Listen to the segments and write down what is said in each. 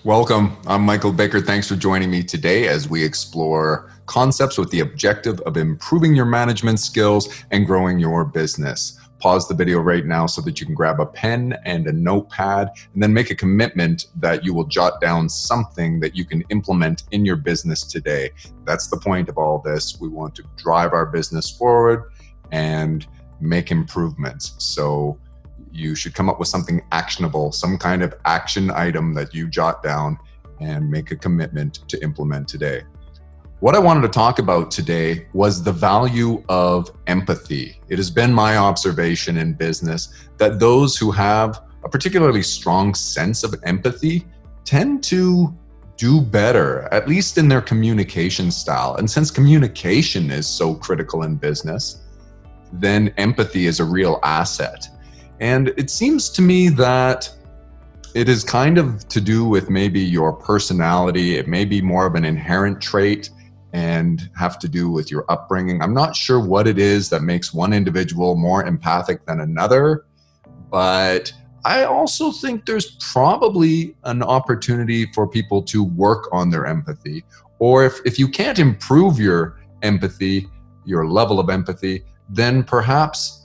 Welcome. I'm Michael Bickert. Thanks for joining me today as we explore concepts with the objective of improving your management skills and growing your business. Pause the video right now so that you can grab a pen and a notepad and then make a commitment that you will jot down something that you can implement in your business today. That's the point of all this. We want to drive our business forward and make improvements. So you should come up with something actionable, some kind of action item that you jot down and make a commitment to implement today. What I wanted to talk about today was the value of empathy. It has been my observation in business that those who have a particularly strong sense of empathy tend to do better, at least in their communication style. And since communication is so critical in business, then empathy is a real asset. And it seems to me that it is kind of to do with maybe your personality. It may be more of an inherent trait and have to do with your upbringing. I'm not sure what it is that makes one individual more empathic than another, but I also think there's probably an opportunity for people to work on their empathy. Or if you can't improve your empathy, your level of empathy, then perhaps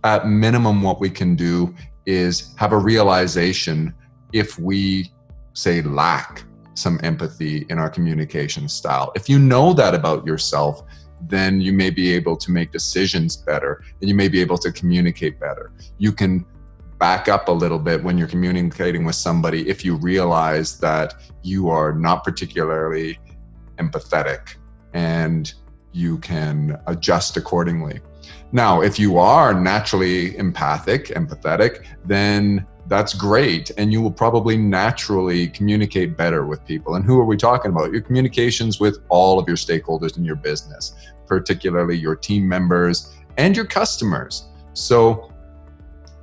at minimum, what we can do is have a realization if we, say, lack some empathy in our communication style. If you know that about yourself, then you may be able to make decisions better and you may be able to communicate better. You can back up a little bit when you're communicating with somebody if you realize that you are not particularly empathetic, and you can adjust accordingly. Now, if you are naturally empathetic, then that's great. And you will probably naturally communicate better with people. And who are we talking about? Your communications with all of your stakeholders in your business, particularly your team members and your customers. So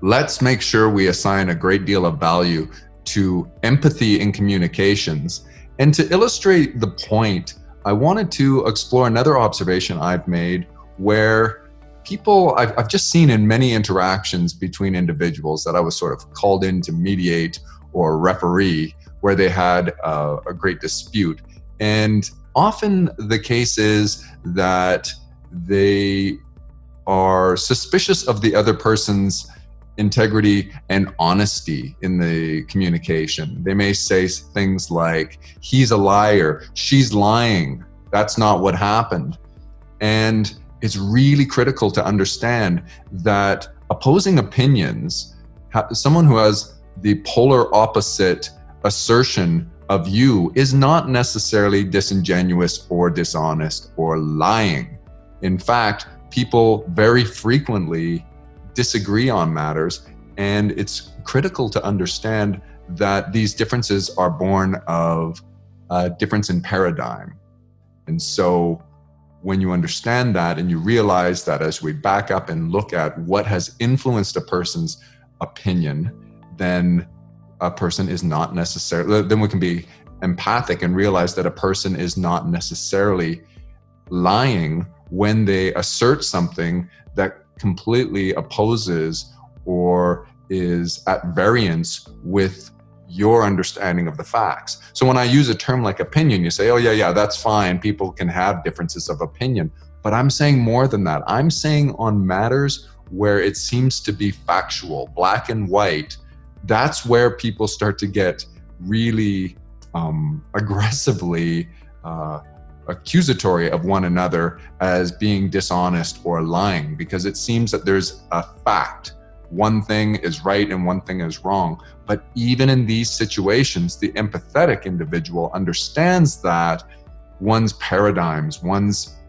let's make sure we assign a great deal of value to empathy in communications. And to illustrate the point, I wanted to explore another observation I've made where people, I've just seen in many interactions between individuals that I was sort of called in to mediate or referee, where they had a great dispute. And often the case is that they are suspicious of the other person's integrity and honesty in the communication. They may say things like, he's a liar, she's lying, that's not what happened. And it's really critical to understand that opposing opinions, someone who has the polar opposite assertion of you is not necessarily disingenuous or dishonest or lying. In fact, people very frequently disagree on matters, and it's critical to understand that these differences are born of a difference in paradigm. And so when you understand that and you realize that as we back up and look at what has influenced a person's opinion, then a person is not necessarily, then we can be empathic and realize that a person is not necessarily lying when they assert something that completely opposes or is at variance with your understanding of the facts. So when I use a term like opinion, you say, oh yeah, that's fine. People can have differences of opinion. But I'm saying more than that. I'm saying on matters where it seems to be factual, black and white, that's where people start to get really aggressively accusatory of one another as being dishonest or lying, because it seems that there's a fact. One thing is right and one thing is wrong. But even in these situations, the empathetic individual understands that one's paradigms, one's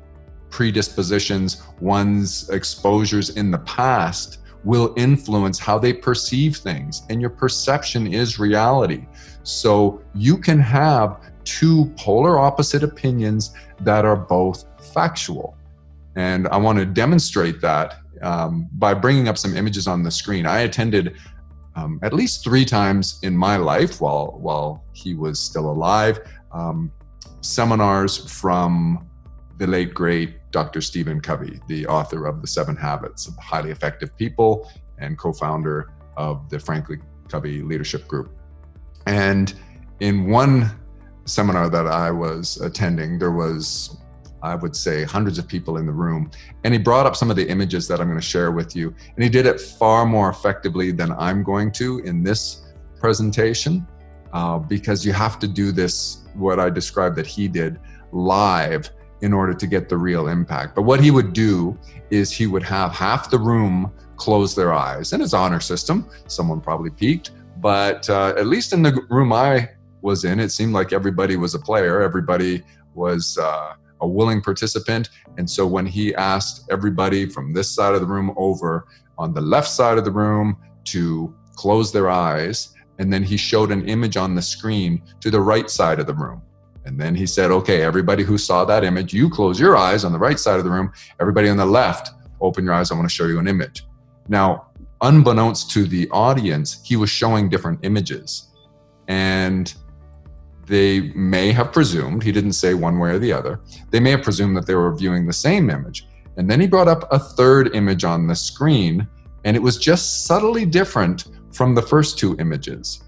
predispositions, one's exposures in the past will influence how they perceive things. And your perception is reality. So you can have two polar opposite opinions that are both factual. And I want to demonstrate that by bringing up some images on the screen. I attended at least 3 times in my life while he was still alive, seminars from the late, great Dr. Stephen Covey, the author of The 7 Habits of Highly Effective People and co-founder of the Franklin Covey Leadership Group. And in one seminar that I was attending, there was, I would say, hundreds of people in the room. And he brought up some of the images that I'm going to share with you. And he did it far more effectively than I'm going to in this presentation, because you have to do this, what I described that he did, live in order to get the real impact. But what he would do is he would have half the room close their eyes. In his honor system, someone probably peeked, but at least in the room I was in, it seemed like everybody was a player. Everybody was a willing participant. And so when he asked everybody from this side of the room over on the left side of the room to close their eyes, and then he showed an image on the screen to the right side of the room. And then he said, okay, everybody who saw that image, you close your eyes on the right side of the room. Everybody on the left, open your eyes. I want to show you an image. Now, unbeknownst to the audience, he was showing different images. And they may have presumed, he didn't say one way or the other, they may have presumed that they were viewing the same image. And then he brought up a third image on the screen, and it was just subtly different from the first two images.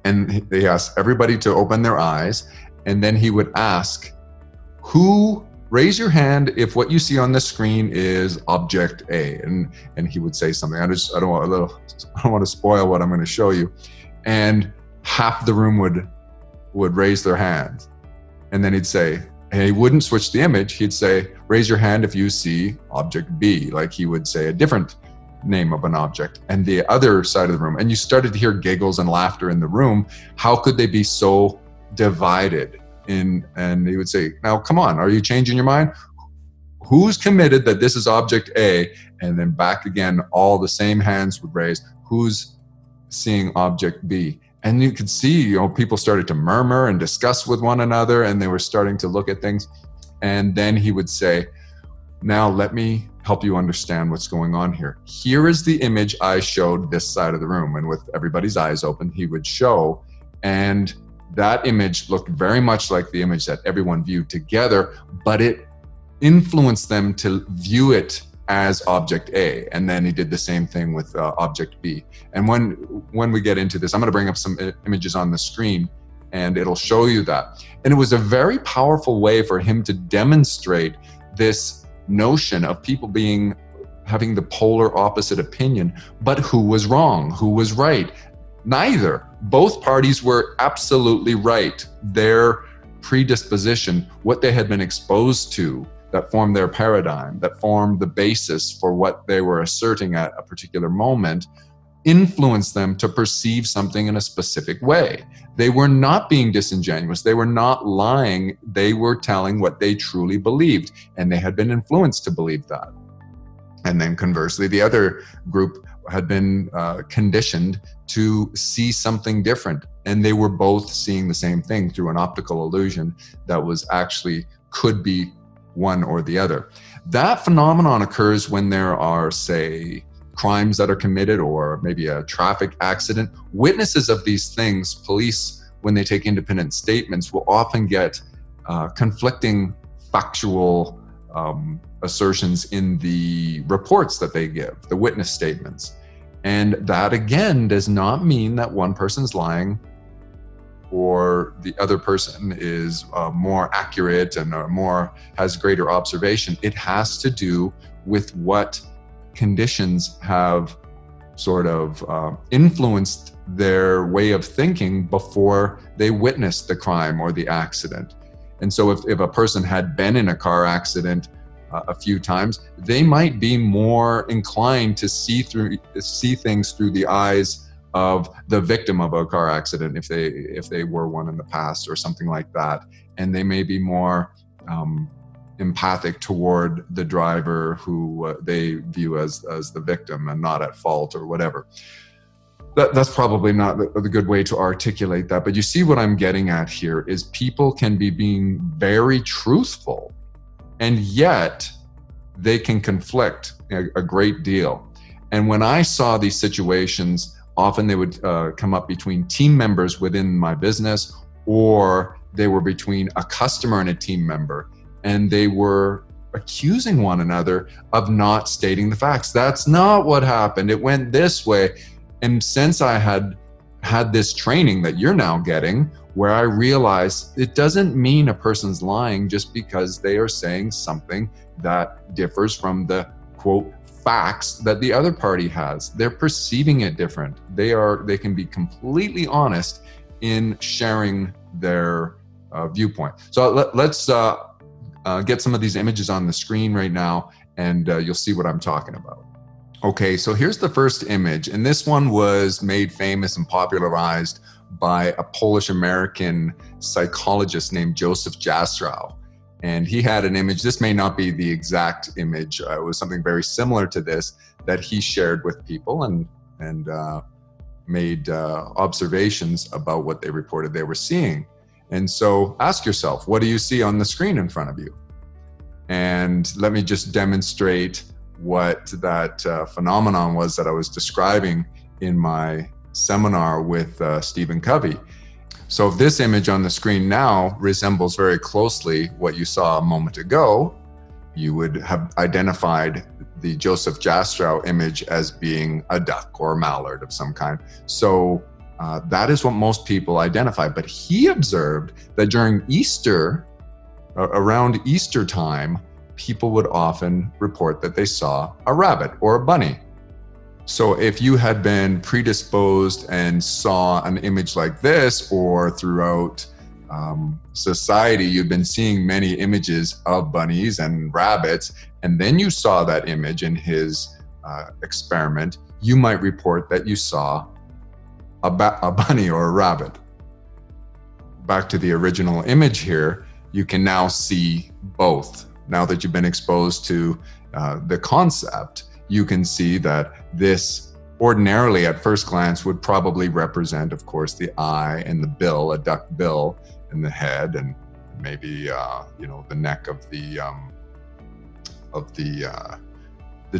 And they asked everybody to open their eyes, and then he would ask, raise your hand if what you see on the screen is object A. And he would say something. I don't want to spoil what I'm going to show you. And half the room would raise their hand. And then he'd say, and he wouldn't switch the image. He'd say, raise your hand if you see object B. Like he would say a different name of an object. And the other side of the room, and you started to hear giggles and laughter in the room. How could they be so divided? And he would say, now come on, are you changing your mind? Who's committed that this is object A? And then back again, all the same hands would raise. Who's seeing object B? And you could see, people started to murmur and discuss with one another, and they were starting to look at things. And then he would say, now let me help you understand what's going on here. Here is the image I showed this side of the room. And with everybody's eyes open, he would show, and that image looked very much like the image that everyone viewed together, but it influenced them to view it as object A. And then he did the same thing with object B. And when we get into this, I'm going to bring up some images on the screen, and it'll show you that. And it was a very powerful way for him to demonstrate this notion of people having the polar opposite opinion, but who was wrong, who was right? Neither. Both parties were absolutely right. Their predisposition, what they had been exposed to, that formed their paradigm, that formed the basis for what they were asserting at a particular moment, influenced them to perceive something in a specific way. They were not being disingenuous. They were not lying. They were telling what they truly believed, and they had been influenced to believe that. And then conversely, the other group had been conditioned to see something different, and they were both seeing the same thing through an optical illusion that was actually could be one or the other. That phenomenon occurs when there are, say, crimes that are committed, or maybe a traffic accident. Witnesses of these things, police, when they take independent statements, will often get conflicting factual assertions in the reports that they give, the witness statements. And that again does not mean that one person's lying or the other person is more accurate and has greater observation. It has to do with what conditions have sort of influenced their way of thinking before they witnessed the crime or the accident. And so if a person had been in a car accident a few times, they might be more inclined to see things through the eyes of the victim of a car accident if they were one in the past or something like that. And they may be more empathic toward the driver who they view as the victim and not at fault or whatever. That's probably not the good way to articulate that, but you see what I'm getting at here is people can be being very truthful, and yet they can conflict a great deal. And when I saw these situations, often they would come up between team members within my business, or they were between a customer and a team member, and they were accusing one another of not stating the facts. That's not what happened. It went this way. And since I had had this training that you're now getting, where I realized it doesn't mean a person's lying just because they are saying something that differs from the quote facts that the other party has. They're perceiving it different. They can be completely honest in sharing their viewpoint. So let's get some of these images on the screen right now, and you'll see what I'm talking about. Okay, so here's the first image, and this one was made famous and popularized by a Polish-American psychologist named Joseph Jastrow. And he had an image, this may not be the exact image, it was something very similar to this that he shared with people and made observations about what they reported they were seeing. And so ask yourself, what do you see on the screen in front of you? And let me just demonstrate what that phenomenon was that I was describing in my seminar with Stephen Covey. So this image on the screen now resembles very closely what you saw a moment ago. You would have identified the Joseph Jastrow image as being a duck or a mallard of some kind. So that is what most people identify. But he observed that during Easter, around Easter time, people would often report that they saw a rabbit or a bunny. So if you had been predisposed and saw an image like this, or throughout society, you've been seeing many images of bunnies and rabbits, and then you saw that image in his experiment, you might report that you saw a bunny or a rabbit. Back to the original image here, you can now see both. Now that you've been exposed to the concept, you can see that this ordinarily at first glance would probably represent, of course, the eye and the bill, a duck bill, and the head, and maybe the neck of the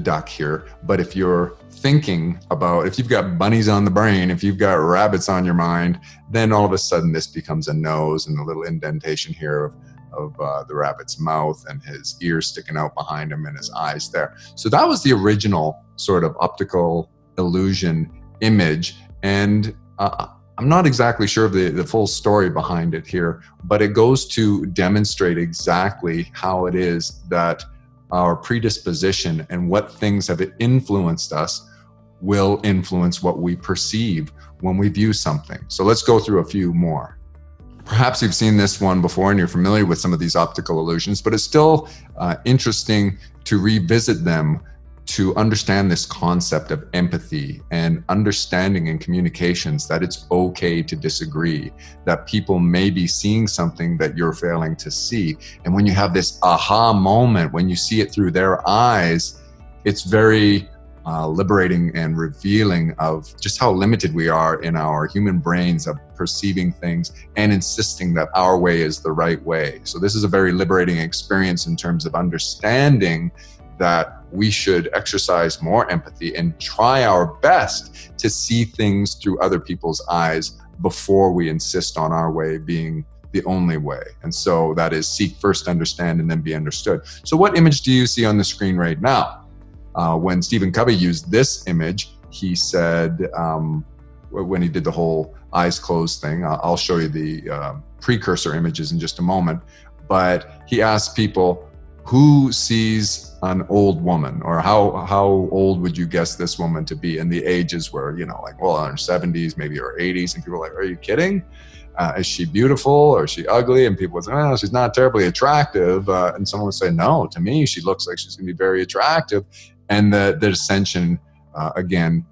duck here. But if you're thinking about, if you've got bunnies on the brain, if you've got rabbits on your mind, then all of a sudden this becomes a nose and a little indentation here of the rabbit's mouth and his ears sticking out behind him and his eyes there. So that was the original sort of optical illusion image. And I'm not exactly sure of the full story behind it here, but it goes to demonstrate exactly how it is that our predisposition and what things have influenced us will influence what we perceive when we view something. So let's go through a few more. Perhaps you've seen this one before and you're familiar with some of these optical illusions, but it's still interesting to revisit them to understand this concept of empathy and understanding in communications that it's okay to disagree, that people may be seeing something that you're failing to see. And when you have this aha moment, when you see it through their eyes, it's very liberating and revealing of just how limited we are in our human brains of perceiving things and insisting that our way is the right way. So this is a very liberating experience in terms of understanding that we should exercise more empathy and try our best to see things through other people's eyes before we insist on our way being the only way. And so that is seek first, understand, and then be understood. So what image do you see on the screen right now? When Stephen Covey used this image, he said, when he did the whole eyes closed thing, I'll show you the precursor images in just a moment, but he asked people, who sees an old woman, or how old would you guess this woman to be? And the ages were, like, well, in her 70s, maybe her 80s, and people were like, are you kidding? Is she beautiful or is she ugly? And people would say, oh, she's not terribly attractive. And someone would say, no, to me, she looks like she's going to be very attractive. And the dissension, again,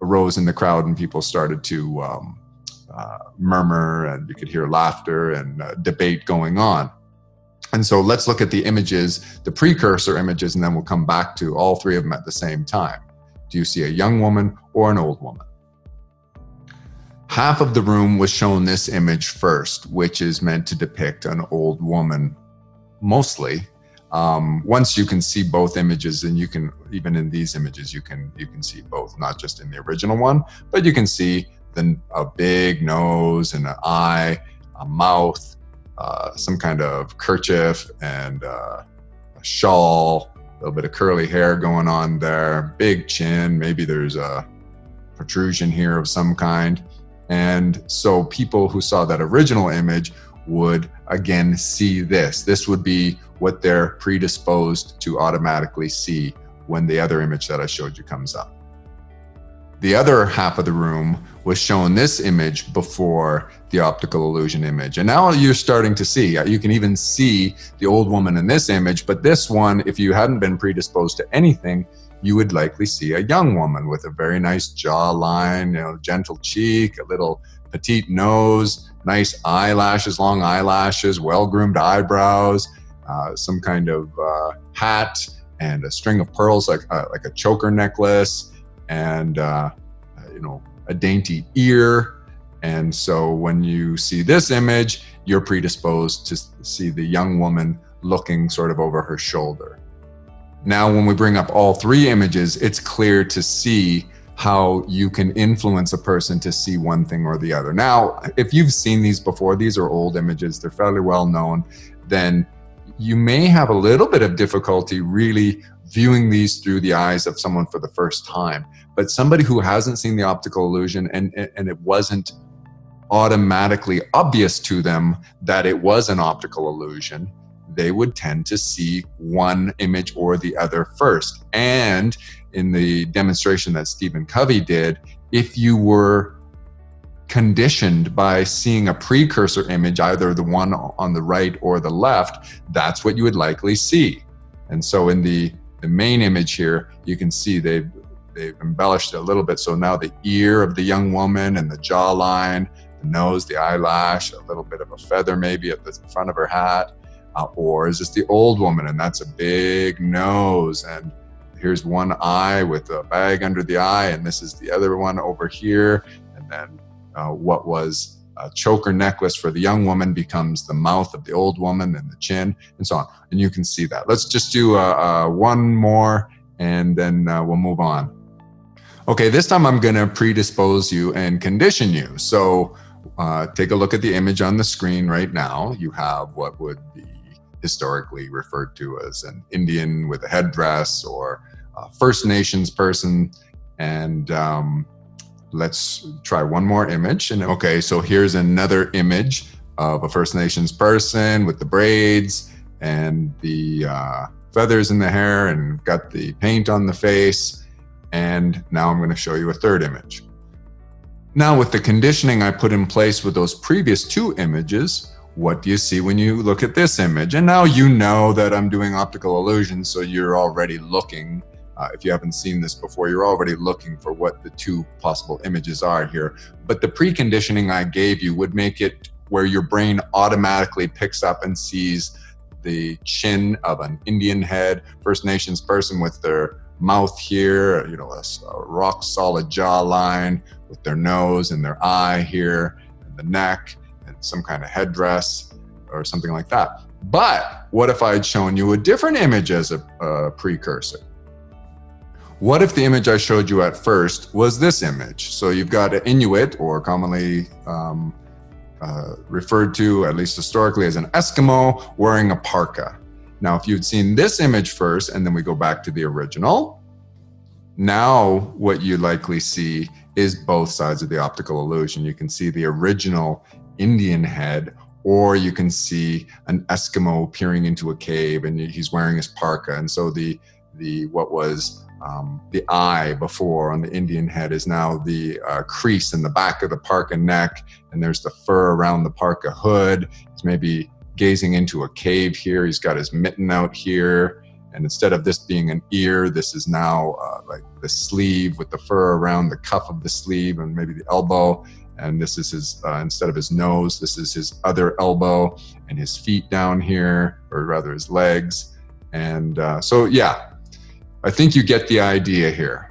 arose in the crowd, and people started to murmur, and you could hear laughter and debate going on. And so let's look at the images, the precursor images, and then we'll come back to all three of them at the same time. Do you see a young woman or an old woman? Half of the room was shown this image first, which is meant to depict an old woman, mostly. Once you can see both images, and you can, even in these images, you can see both, not just in the original one, but you can see a big nose and an eye, a mouth, some kind of kerchief and a shawl, a little bit of curly hair going on there, big chin, maybe there's a protrusion here of some kind. And so people who saw that original image would again see this. This would be what they're predisposed to automatically see when the other image that I showed you comes up. The other half of the room was shown this image before the optical illusion image. And now you're starting to see, you can even see the old woman in this image, but this one, if you hadn't been predisposed to anything, you would likely see a young woman with a very nice jawline, gentle cheek, a little petite nose, nice eyelashes, long eyelashes, well-groomed eyebrows, some kind of hat, and a string of pearls like a choker necklace, and a dainty ear. And so when you see this image, you're predisposed to see the young woman looking sort of over her shoulder. Now, when we bring up all three images, it's clear to see how you can influence a person to see one thing or the other. Now, if you've seen these before, these are old images, they're fairly well known, then you may have a little bit of difficulty really viewing these through the eyes of someone for the first time. But somebody who hasn't seen the optical illusion and it wasn't automatically obvious to them that it was an optical illusion, they would tend to see one image or the other first. And in the demonstration that Stephen Covey did, if you were conditioned by seeing a precursor image, either the one on the right or the left, that's what you would likely see. And so in the main image here, you can see they've embellished it a little bit. So now the ear of the young woman and the jawline, the nose, the eyelash, a little bit of a feather maybe at the front of her hat. Or is this the old woman and that's a big nose, and here's one eye with a bag under the eye, and this is the other one over here, and then what was a choker necklace for the young woman becomes the mouth of the old woman and the chin, and so on. And you can see that. Let's just do one more and then we'll move on. Okay, this time I'm going to predispose you and condition you. So take a look at the image on the screen right now. You have what would be historically referred to as an Indian with a headdress, or a First Nations person. And let's try one more image. And okay, so here's another image of a First Nations person with the braids and the feathers in the hair and got the paint on the face. And now I'm going to show you a third image. Now, with the conditioning I put in place with those previous two images, what do you see when you look at this image? And now you know that I'm doing optical illusions, so you're already looking. If you haven't seen this before, you're already looking for what the two possible images are here. But the preconditioning I gave you would make it where your brain automatically picks up and sees the chin of an Indian head, First Nations person with their mouth here, a rock solid jawline with their nose and their eye here, and the neck, and some kind of headdress or something like that. But what if I had shown you a different image as a precursor? What if the image I showed you at first was this image? So you've got an Inuit, or commonly referred to, at least historically, as an Eskimo, wearing a parka. Now, if you'd seen this image first, and then we go back to the original, now what you likely see is both sides of the optical illusion. You can see the original Indian head, or you can see an Eskimo peering into a cave and he's wearing his parka. And so what was the eye before on the Indian head is now the crease in the back of the parka neck, and there's the fur around the parka hood. He's maybe gazing into a cave here. He's got his mitten out here, and instead of this being an ear, this is now like the sleeve with the fur around the cuff of the sleeve and maybe the elbow. And this is his, instead of his nose, this is his other elbow, and his feet down here, or rather his legs. And so yeah, I think you get the idea here.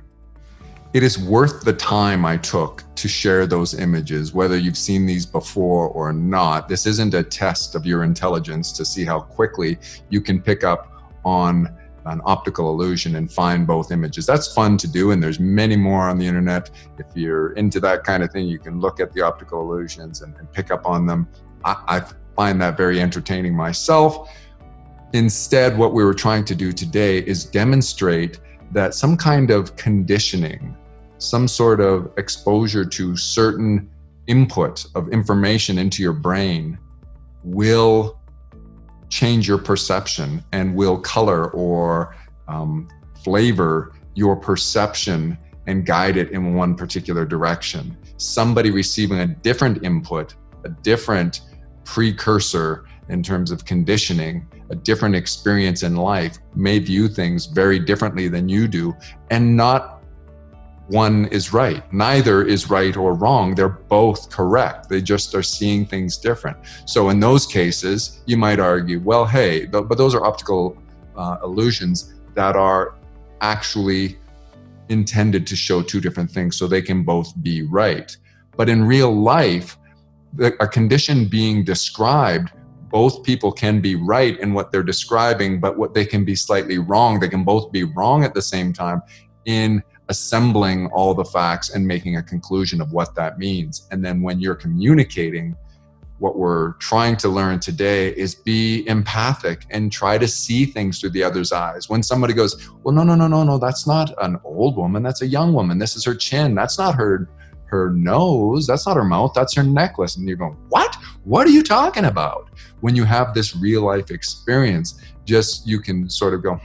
It is worth the time I took to share those images, whether you've seen these before or not. This isn't a test of your intelligence to see how quickly you can pick up on an optical illusion and find both images. That's fun to do, and there's many more on the internet. If you're into that kind of thing, you can look at the optical illusions and pick up on them. I find that very entertaining myself. Instead, what we were trying to do today is demonstrate that some kind of conditioning, some sort of exposure to certain input of information into your brain will change your perception and will color or flavor your perception and guide it in one particular direction. Somebody receiving a different input, a different precursor in terms of conditioning, a different experience in life, may view things very differently than you do, and not one is right. Neither is right or wrong. They're both correct. They just are seeing things different. So in those cases, you might argue, well, hey, but those are optical illusions that are actually intended to show two different things, so they can both be right. But in real life, a condition being described, both people can be right in what they're describing, but what they can be slightly wrong. They can both be wrong at the same time in assembling all the facts and making a conclusion of what that means. And then when you're communicating, what we're trying to learn today is be empathic and try to see things through the other's eyes. When somebody goes, well, no, that's not an old woman, that's a young woman. This is her chin. That's not her nose. That's not her mouth. That's her necklace. And you're going, what? What are you talking about? When you have this real life experience, just you can sort of go,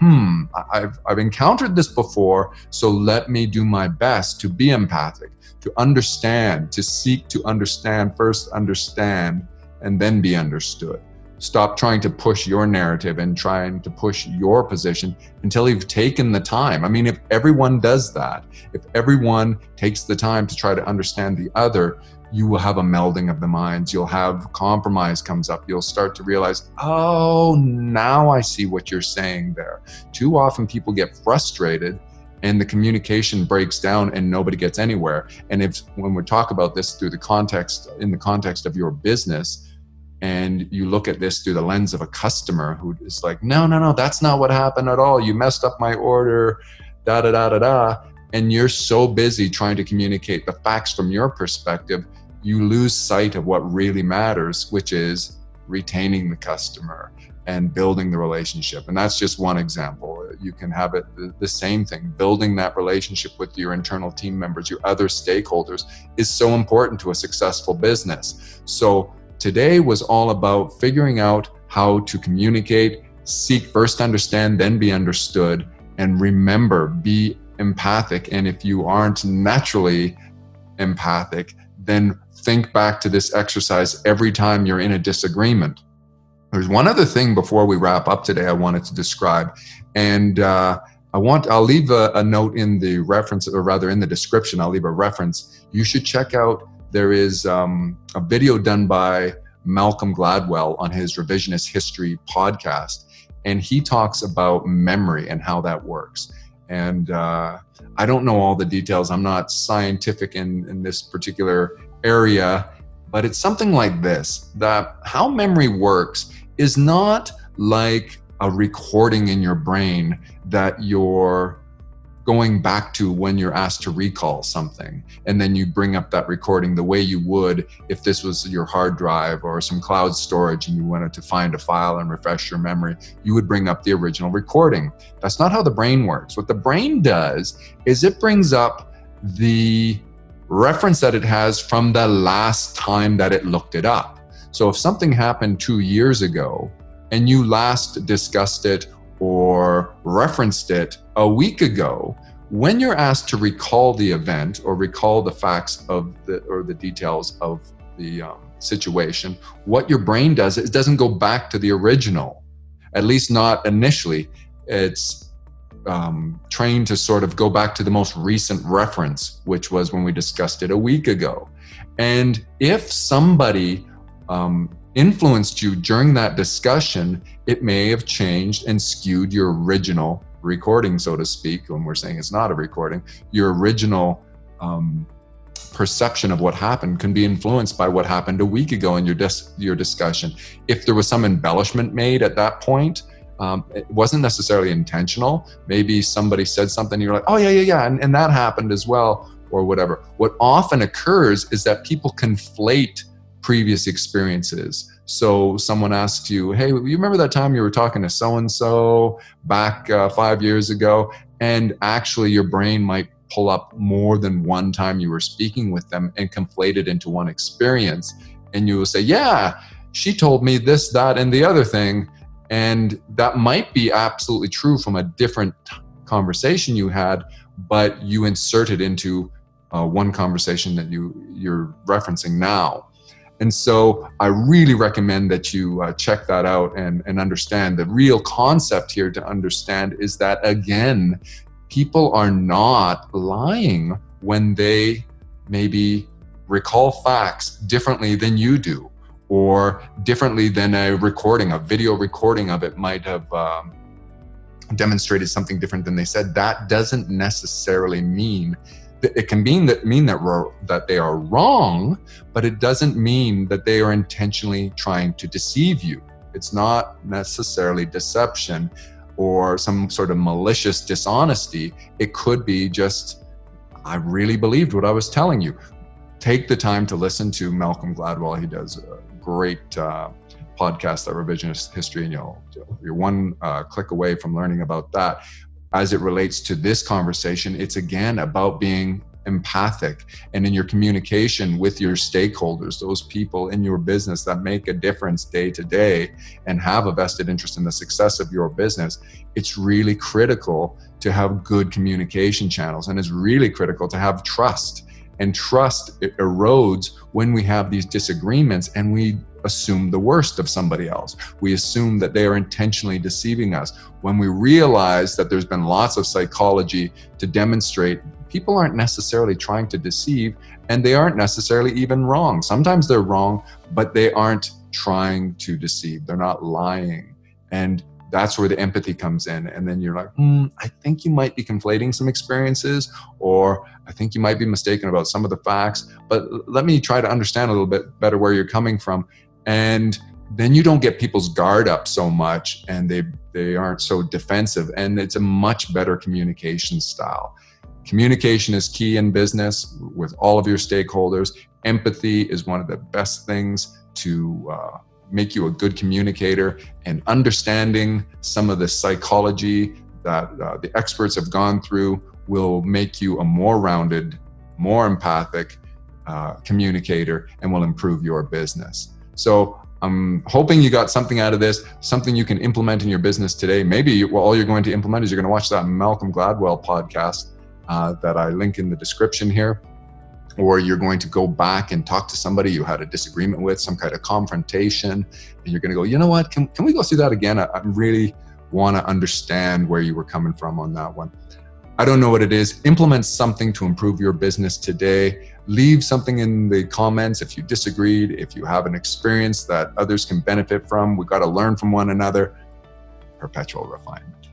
I've encountered this before, so let me do my best to be empathic, to understand, to seek to understand, first understand, and then be understood. Stop trying to push your narrative and trying to push your position until you've taken the time. I mean, if everyone does that, if everyone takes the time to try to understand the other, you will have a melding of the minds. You'll have compromise comes up. You'll start to realize, oh, now I see what you're saying there. Too often people get frustrated and the communication breaks down and nobody gets anywhere. And when we talk about this through in the context of your business, and you look at this through the lens of a customer who is like, no, that's not what happened at all. You messed up my order, and you're so busy trying to communicate the facts from your perspective, you lose sight of what really matters, which is retaining the customer and building the relationship. And that's just one example. You can have it the same thing. Building that relationship with your internal team members, your other stakeholders, is so important to a successful business. So today was all about figuring out how to communicate, seek first understand, then be understood, and remember, be empathic. And if you aren't naturally empathic, then think back to this exercise every time you're in a disagreement. There's one other thing before we wrap up today I wanted to describe, and I'll leave a note in the reference, or rather in the description, I'll leave a reference. You should check out, there is a video done by Malcolm Gladwell on his Revisionist History podcast, and he talks about memory and how that works. And I don't know all the details. I'm not scientific in this particular area, but it's something like this, that how memory works is not like a recording in your brain that you're going back to when you're asked to recall something, and then you bring up that recording the way you would if this was your hard drive or some cloud storage and you wanted to find a file and refresh your memory. You would bring up the original recording. That's not how the brain works. What the brain does is it brings up the reference that it has from the last time that it looked it up. So if something happened 2 years ago and you last discussed it or referenced it a week ago, when you're asked to recall the event or recall the facts of the details of the situation, what your brain does is it doesn't go back to the original, at least not initially. It's trained to sort of go back to the most recent reference, which was when we discussed it a week ago. And if somebody influenced you during that discussion, it may have changed and skewed your original recording, so to speak. When we're saying it's not a recording, your original perception of what happened can be influenced by what happened a week ago in your discussion. If there was some embellishment made at that point, it wasn't necessarily intentional. Maybe somebody said something, you're like, oh yeah, and that happened as well, or whatever. What often occurs is that people conflate previous experiences. So someone asks you, hey, you remember that time you were talking to so-and-so back 5 years ago? And actually your brain might pull up more than one time you were speaking with them and conflate it into one experience. And you will say, yeah, she told me this, that, and the other thing. And that might be absolutely true from a different conversation you had, but you insert it into one conversation that you're referencing now. And so I really recommend that you check that out and understand the real concept here to understand is that, again, people are not lying when they maybe recall facts differently than you do, or differently than a video recording of it might have demonstrated something different than they said. That doesn't necessarily mean it can mean that they are wrong, but it doesn't mean that they are intentionally trying to deceive you. It's not necessarily deception or some sort of malicious dishonesty. It could be just, I really believed what I was telling you. Take the time to listen to Malcolm Gladwell. He does a great podcast, that Revisionist History, and you're one click away from learning about that. As it relates to this conversation, it's again about being empathic and in your communication with your stakeholders, those people in your business that make a difference day to day and have a vested interest in the success of your business. It's really critical to have good communication channels, and it's really critical to have trust. And trust erodes when we have these disagreements and we assume the worst of somebody else. We assume that they are intentionally deceiving us, when we realize that there's been lots of psychology to demonstrate people aren't necessarily trying to deceive, and they aren't necessarily even wrong. Sometimes they're wrong, but they aren't trying to deceive. They're not lying. And that's where the empathy comes in. And then you're like, I think you might be conflating some experiences, or I think you might be mistaken about some of the facts, but let me try to understand a little bit better where you're coming from. And then you don't get people's guard up so much, and they aren't so defensive, and it's a much better communication style. Communication is key in business with all of your stakeholders. Empathy is one of the best things to make you a good communicator, and understanding some of the psychology that the experts have gone through will make you a more rounded, more empathic communicator, and will improve your business. So I'm hoping you got something out of this, something you can implement in your business today. Maybe all you're going to implement is you're going to watch that Malcolm Gladwell podcast that I link in the description here. Or you're going to go back and talk to somebody you had a disagreement with, some kind of confrontation, and you're going to go, you know what, can we go through that again? I really want to understand where you were coming from on that one. I don't know what it is. Implement something to improve your business today. Leave something in the comments if you disagreed, if you have an experience that others can benefit from. We've got to learn from one another. Perpetual refinement.